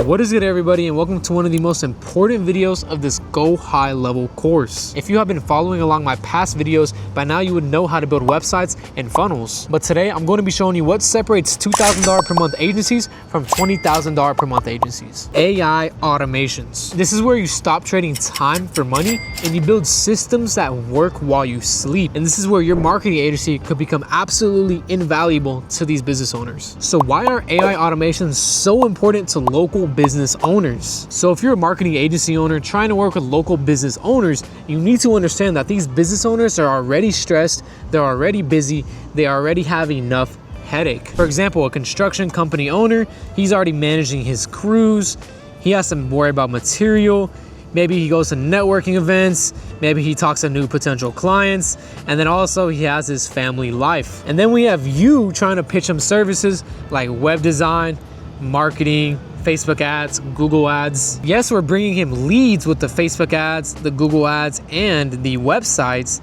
What is good, everybody, and welcome to one of the most important videos of this Go High Level course. If you have been following along my past videos, by now you would know how to build websites and funnels. But today I'm going to be showing you what separates $2,000 per month agencies from $20,000 per month agencies. AI automations. This is where you stop trading time for money and you build systems that work while you sleep. And this is where your marketing agency could become absolutely invaluable to these business owners. So why are AI automations so important to local business owners? So if you're a marketing agency owner trying to work with local business owners, you need to understand that these business owners are already stressed, they're already busy, they already have enough headache. For example, a construction company owner, he's already managing his crews, he has to worry about material, maybe he goes to networking events, maybe he talks to new potential clients, and then also he has his family life. And then we have you trying to pitch him services like web design, marketing, Facebook ads, Google ads. Yes, we're bringing him leads with the Facebook ads, the Google ads, and the websites,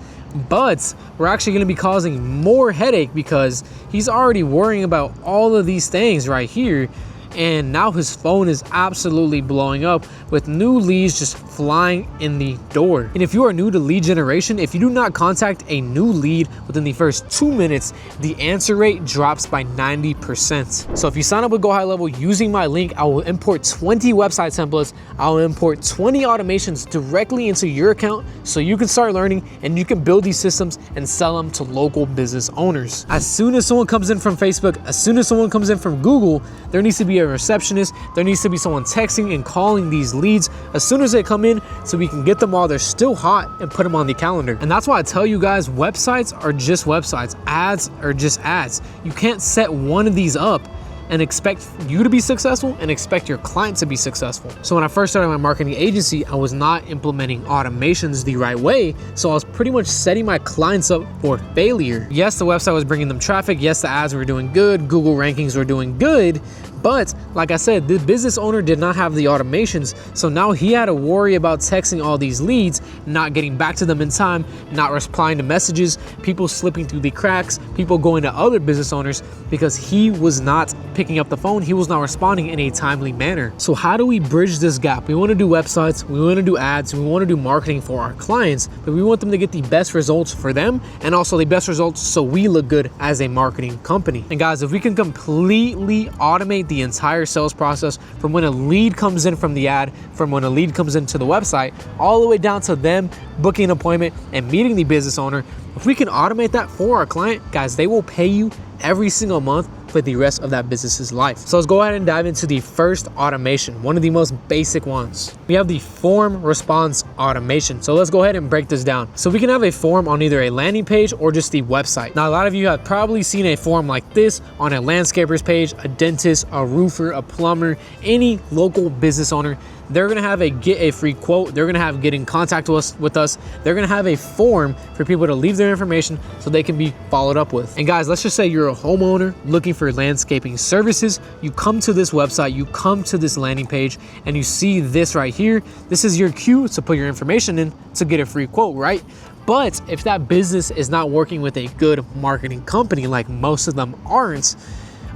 but we're actually going to be causing more headache because he's already worrying about all of these things right here. And now his phone is absolutely blowing up with new leads just flying in the door. And if you are new to lead generation, if you do not contact a new lead within the first 2 minutes, the answer rate drops by 90%. So if you sign up with GoHighLevel using my link, I will import 20 website templates. I'll import 20 automations directly into your account so you can start learning and you can build these systems and sell them to local business owners. As soon as someone comes in from Facebook, as soon as someone comes in from Google, there needs to be a receptionist, there needs to be someone texting and calling these leads as soon as they come in so we can get them while they're still hot and put them on the calendar. And that's why I tell you guys, websites are just websites, ads are just ads. You can't set one of these up and expect you to be successful and expect your client to be successful. So when I first started my marketing agency, I was not implementing automations the right way. So I was pretty much setting my clients up for failure. Yes, the website was bringing them traffic. Yes, the ads were doing good. Google rankings were doing good. But like I said, the business owner did not have the automations. So now he had to worry about texting all these leads, not getting back to them in time, not replying to messages, people slipping through the cracks, people going to other business owners because he was not picking up the phone, he was not responding in a timely manner. So how do we bridge this gap? We want to do websites, we want to do ads, we want to do marketing for our clients, but we want them to get the best results for them and also the best results so we look good as a marketing company. And guys, if we can completely automate the entire sales process from when a lead comes in from the ad, from when a lead comes into the website, all the way down to them booking an appointment and meeting the business owner, if we can automate that for our client, guys, they will pay you every single month for the rest of that business's life. So let's go ahead and dive into the first automation, one of the most basic ones. We have the form response automation. So let's go ahead and break this down. So we can have a form on either a landing page or just the website. Now, a lot of you have probably seen a form like this on a landscaper's page, a dentist, a roofer, a plumber, any local business owner. They're gonna have a get a free quote. They're gonna have get in contact with us. They're gonna have a form for people to leave their information so they can be followed up with. And guys, let's just say you're a homeowner looking for landscaping services. You come to this website, you come to this landing page, and you see this right here. This is your cue to put your information in to get a free quote, right? But if that business is not working with a good marketing company, like most of them aren't,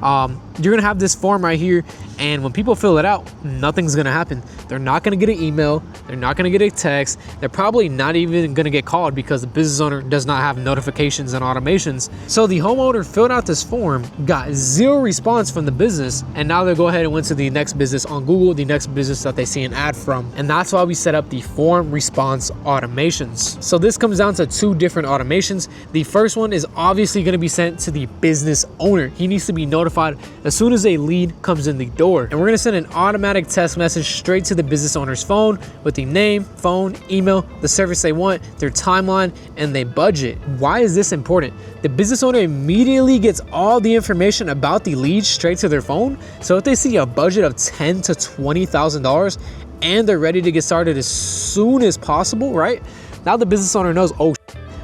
you're gonna have this form right here, and when people fill it out, nothing's gonna happen. They're not gonna get an email, they're not gonna get a text, they're probably not even gonna get called because the business owner does not have notifications and automations. So the homeowner filled out this form, got zero response from the business, and now they go ahead and went to the next business on Google, the next business that they see an ad from. And that's why we set up the form response automations. So this comes down to two different automations. The first one is obviously gonna be sent to the business owner. He needs to be notified as soon as a lead comes in the door. And we're gonna send an automatic text message straight to the business owner's phone with the name, phone, email, the service they want, their timeline, and their budget. Why is this important? The business owner immediately gets all the information about the lead straight to their phone. So if they see a budget of $10,000 to $20,000 and they're ready to get started as soon as possible, right? Now the business owner knows, oh,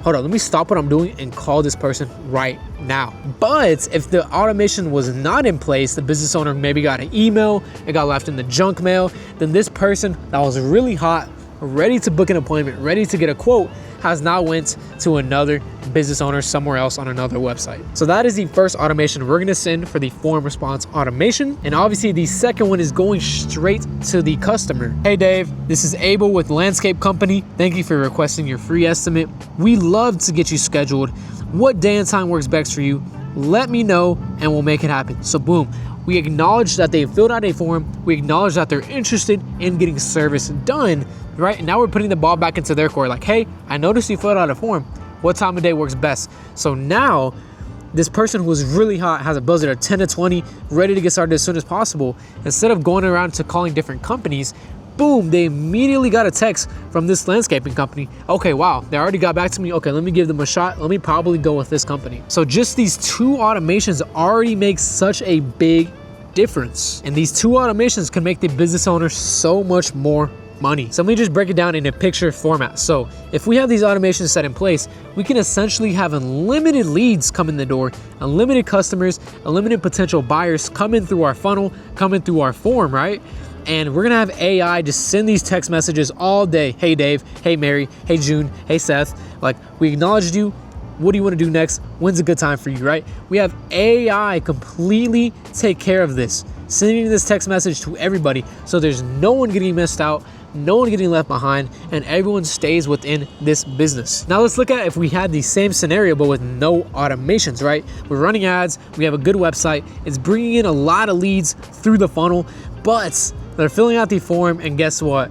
hold on, let me stop what I'm doing and call this person right now. But if the automation was not in place, the business owner maybe got an email, it got left in the junk mail, then this person that was really hot ready to book an appointment, ready to get a quote, has now went to another business owner somewhere else on another website. So that is the first automation we're gonna send for the form response automation. And obviously the second one is going straight to the customer. Hey Dave, this is Abel with Landscape Company. Thank you for requesting your free estimate. We love to get you scheduled. What day and time works best for you? Let me know and we'll make it happen. So boom, we acknowledge that they filled out a form. We acknowledge that they're interested in getting service done, right? And now we're putting the ball back into their court. Like, hey, I noticed you filled out a form. What time of day works best? So now this person who was really hot has a budget of 10 to 20, ready to get started as soon as possible. Instead of going around to calling different companies, boom, they immediately got a text from this landscaping company. Okay, wow, they already got back to me. Okay, let me give them a shot. Let me probably go with this company. So just these two automations already make such a big difference. And these two automations can make the business owner so much more money. So let me just break it down in a picture format. So if we have these automations set in place, we can essentially have unlimited leads come in the door, unlimited customers, unlimited potential buyers coming through our funnel, coming through our form, right? And we're gonna have AI just send these text messages all day. Hey Dave, hey Mary, hey June, hey Seth. Like, we acknowledged you. What do you want to do next? When's a good time for you, right? We have AI completely take care of this, sending this text message to everybody. So there's no one getting missed out, no one getting left behind, and everyone stays within this business. Now let's look at if we had the same scenario, but with no automations, right? We're running ads, we have a good website, it's bringing in a lot of leads through the funnel, but they're filling out the form, and guess what?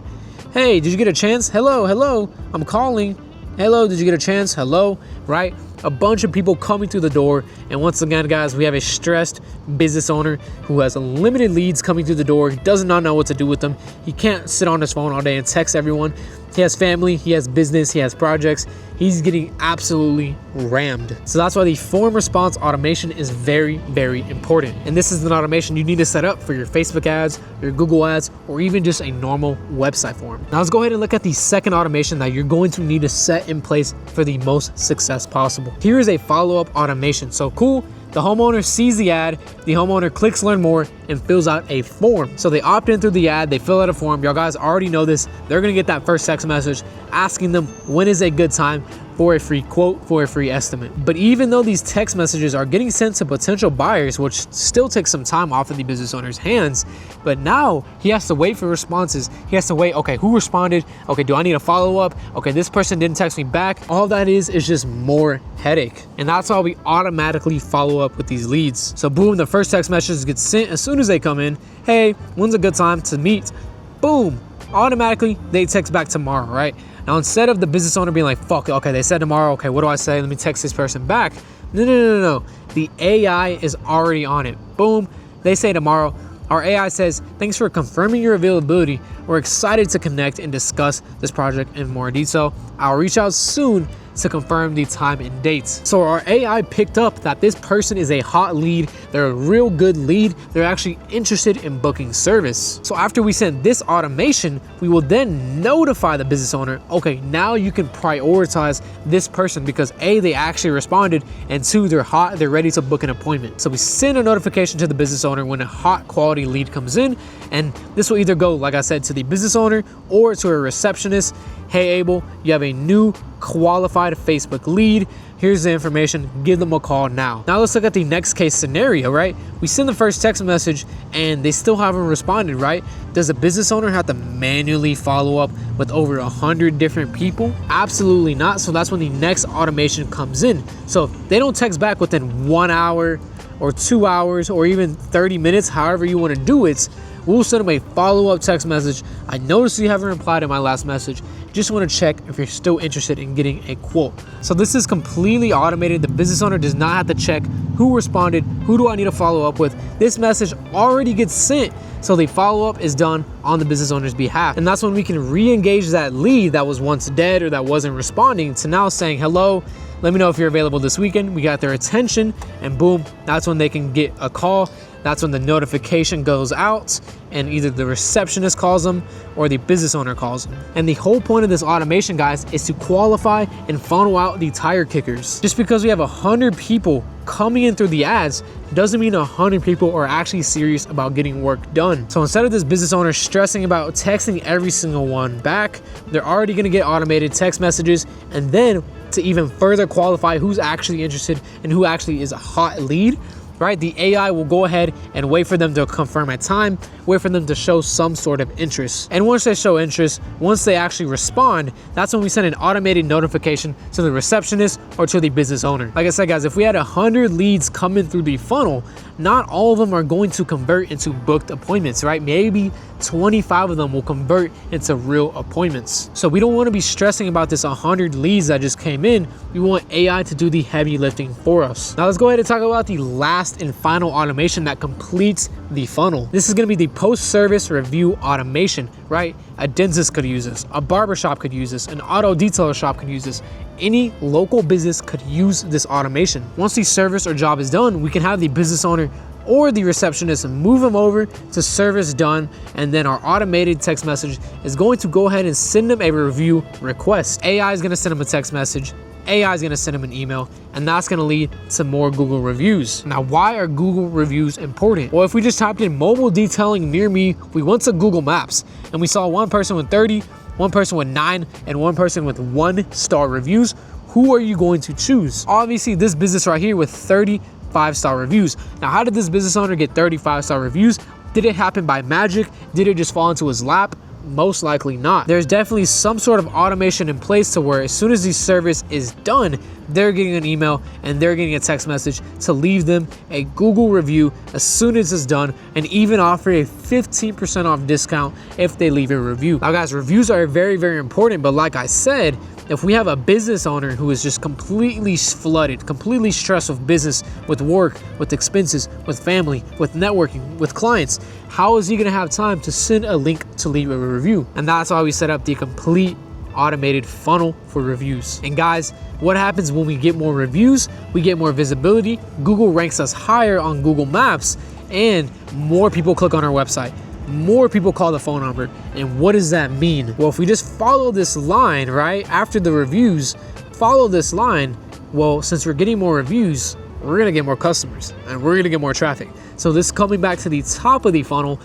Hey, did you get a chance? Hello, I'm calling. Hello, did you get a chance? Hello, right? A bunch of people coming through the door. And once again, guys, we have a stressed business owner who has limited leads coming through the door. He does not know what to do with them. He can't sit on his phone all day and text everyone. He has family, he has business, he has projects. He's getting absolutely rammed. So that's why the form response automation is very, very important. And this is an automation you need to set up for your Facebook ads, your Google ads, or even just a normal website form. Now let's go ahead and look at the second automation that you're going to need to set in place for the most success possible. Here is a follow-up automation. So cool. The homeowner sees the ad, the homeowner clicks learn more and fills out a form. So they opt in through the ad, they fill out a form. Y'all guys already know this. They're gonna get that first text message asking them when is a good time for a free quote, for a free estimate. But even though these text messages are getting sent to potential buyers, which still takes some time off of the business owner's hands, but now he has to wait for responses. He has to wait, okay, who responded? Okay, do I need a follow-up? Okay, this person didn't text me back. All that is just more headache. And that's why we automatically follow up with these leads. So boom, the first text message gets sent as soon as they come in. Hey, when's a good time to meet? Boom, automatically they text back tomorrow, right? Now, instead of the business owner being like, fuck, okay, they said tomorrow, okay, what do I say? Let me text this person back. No. The AI is already on it. Boom, they say tomorrow. Our AI says, thanks for confirming your availability. We're excited to connect and discuss this project in more detail. I'll reach out soon to confirm the time and dates. So our AI picked up that this person is a hot lead. They're a real good lead. They're actually interested in booking service. So after we send this automation, we will then notify the business owner, okay, now you can prioritize this person because A, they actually responded, and two, they're hot, they're ready to book an appointment. So we send a notification to the business owner when a hot quality lead comes in, and this will either go, like I said, to the business owner or to a receptionist. Hey Abel, you have a new qualified Facebook lead. Here's the information, give them a call now. Now let's look at the next case scenario, right? We send the first text message and they still haven't responded, right? Does the business owner have to manually follow up with over 100 different people? Absolutely not. So that's when the next automation comes in. So if they don't text back within 1 hour or 2 hours or even 30 minutes, however you want to do it, we'll send them a follow-up text message. I noticed you haven't replied to my last message. Just want to check if you're still interested in getting a quote. So this is completely automated. The business owner does not have to check who responded, who do I need to follow up with. This message already gets sent. So the follow-up is done on the business owner's behalf. And that's when we can re-engage that lead that was once dead or that wasn't responding to now saying, hello, let me know if you're available this weekend. We got their attention and boom, that's when they can get a call. that's when the notification goes out and either the receptionist calls them or the business owner calls them. And the whole point of this automation, guys, is to qualify and funnel out the tire kickers. Just because we have 100 people coming in through the ads doesn't mean 100 people are actually serious about getting work done. So instead of this business owner stressing about texting every single one back, they're already gonna get automated text messages. And then to even further qualify who's actually interested and who actually is a hot lead, right? The AI will go ahead and wait for them to confirm a time, wait for them to show some sort of interest. And once they show interest, once they actually respond, that's when we send an automated notification to the receptionist or to the business owner. Like I said, guys, if we had 100 leads coming through the funnel, not all of them are going to convert into booked appointments, right? Maybe 25 of them will convert into real appointments. So we don't want to be stressing about this 100 leads that just came in. We want AI to do the heavy lifting for us. Now let's go ahead and talk about the last and final automation that completes the funnel. This is going to be the post-service review automation, right? A dentist could use this, a barbershop could use this, an auto detailer shop could use this. Any local business could use this automation. Once the service or job is done, we can have the business owner or the receptionist move them over to service done, and then our automated text message is going to go ahead and send them a review request. AI is going to send them a text message, AI is going to send them an email, and that's going to lead to more Google reviews. Now, why are Google reviews important? Well, if we just typed in mobile detailing near me, we went to Google Maps and we saw one person with 30, one person with 9, and one person with 1-star reviews. Who are you going to choose? Obviously, this business right here with 30 5-star reviews. Now, how did this business owner get 30 5-star reviews? Did it happen by magic? Did it just fall into his lap? Most likely not. There's definitely some sort of automation in place to where as soon as the service is done, they're getting an email and they're getting a text message to leave them a Google review as soon as it's done, and even offer a 15% off discount if they leave a review. Now, guys, reviews are very, very important, but like I said, if we have a business owner who is just completely flooded, completely stressed with business, with work, with expenses, with family, with networking, with clients, how is he gonna have time to send a link to leave a review? And that's why we set up the complete automated funnel for reviews. And guys, what happens when we get more reviews? We get more visibility. Google ranks us higher on Google Maps, and more people click on our website. More people call the phone number. And what does that mean? Well, if we just follow this line, right, after the reviews, follow this line, well, since we're getting more reviews, we're gonna get more customers and we're gonna get more traffic. So this coming back to the top of the funnel,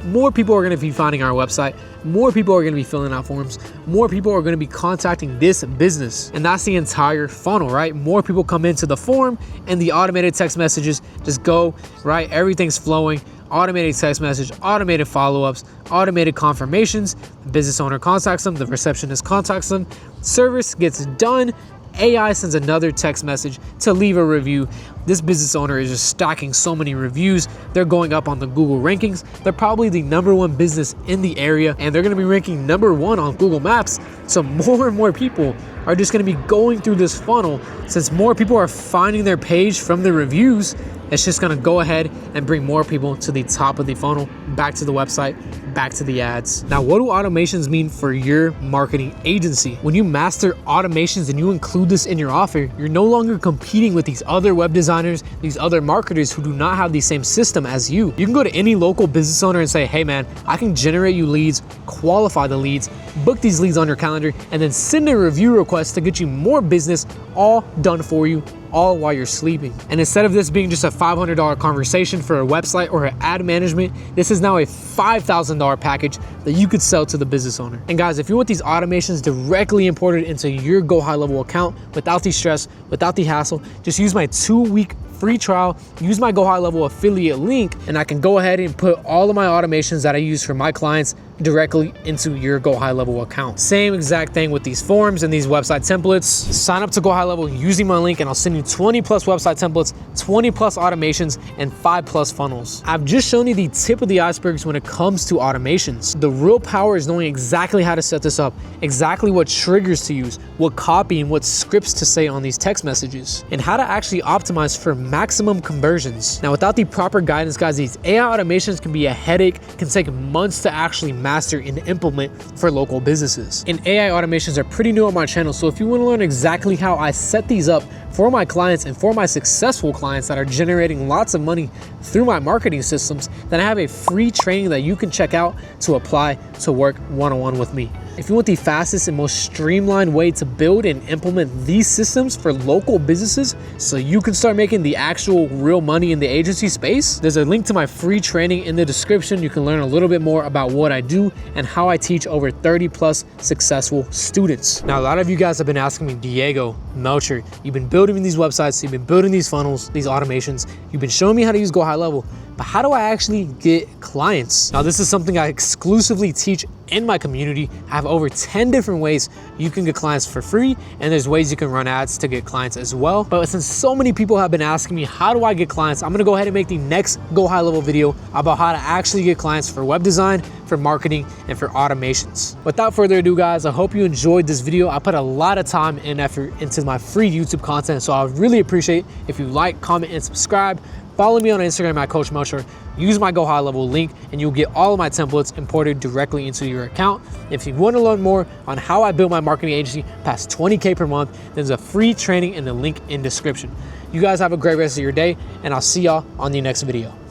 more people are gonna be finding our website, more people are gonna be filling out forms, more people are gonna be contacting this business. And that's the entire funnel, right? More people come into the form and the automated text messages just go, right? Everything's flowing. Automated text message, automated follow-ups, automated confirmations. The business owner contacts them, the receptionist contacts them, service gets done, AI sends another text message to leave a review. This business owner is just stacking so many reviews. They're going up on the Google rankings. They're probably the #1 business in the area, and they're gonna be ranking #1 on Google Maps. So more and more people are just gonna be going through this funnel. Since more people are finding their page from the reviews, it's just gonna go ahead and bring more people to the top of the funnel, back to the website, back to the ads. Now, what do automations mean for your marketing agency? When you master automations and you include this in your offer, you're no longer competing with these other web designers, these other marketers who do not have the same system as you. You can go to any local business owner and say, hey man, I can generate you leads, qualify the leads, book these leads on your calendar, and then send a review request to get you more business, all done for you, all while you're sleeping. And instead of this being just a $500 conversation for a website or an ad management, this is now a $5,000 package that you could sell to the business owner. And guys, if you want these automations directly imported into your GoHighLevel account without the stress, without the hassle, just use my 2-week free trial, use my GoHighLevel affiliate link, and I can go ahead and put all of my automations that I use for my clients directly into your GoHighLevel account. Same exact thing with these forms and these website templates. Sign up to GoHighLevel using my link and I'll send you 20+ website templates, 20+ automations, and 5+ funnels. I've just shown you the tip of the icebergs when it comes to automations. The real power is knowing exactly how to set this up, exactly what triggers to use, what copy and what scripts to say on these text messages, and how to actually optimize for maximum conversions. Now, without the proper guidance, guys, these AI automations can be a headache, can take months to actually master and implement for local businesses. And AI automations are pretty new on my channel, so if you want to learn exactly how I set these up for my clients and for my successful clients that are generating lots of money through my marketing systems, then I have a free training that you can check out to apply to work one-on-one with me. If you want the fastest and most streamlined way to build and implement these systems for local businesses so you can start making the actual real money in the agency space, there's a link to my free training in the description. You can learn a little bit more about what I do and how I teach over 30 plus successful students. Now, a lot of you guys have been asking me, Diego, Melcher, you've been building these websites, you've been building these funnels, these automations, you've been showing me how to use GoHighLevel, but how do I actually get clients? Now, this is something I exclusively teach in my community. I have over 10 different ways you can get clients for free, and there's ways you can run ads to get clients as well. But since so many people have been asking me, how do I get clients? I'm gonna go ahead and make the next GoHighLevel video about how to actually get clients for web design, for marketing, and for automations. Without further ado, guys, I hope you enjoyed this video. I put a lot of time and effort into my free YouTube content, so I would really appreciate if you like, comment, and subscribe. Follow me on Instagram at Coach Melcher. Use my GoHighLevel link and you'll get all of my templates imported directly into your account. If you want to learn more on how I built my marketing agency past 20K per month, there's a free training in the link in description. You guys have a great rest of your day, and I'll see y'all on the next video.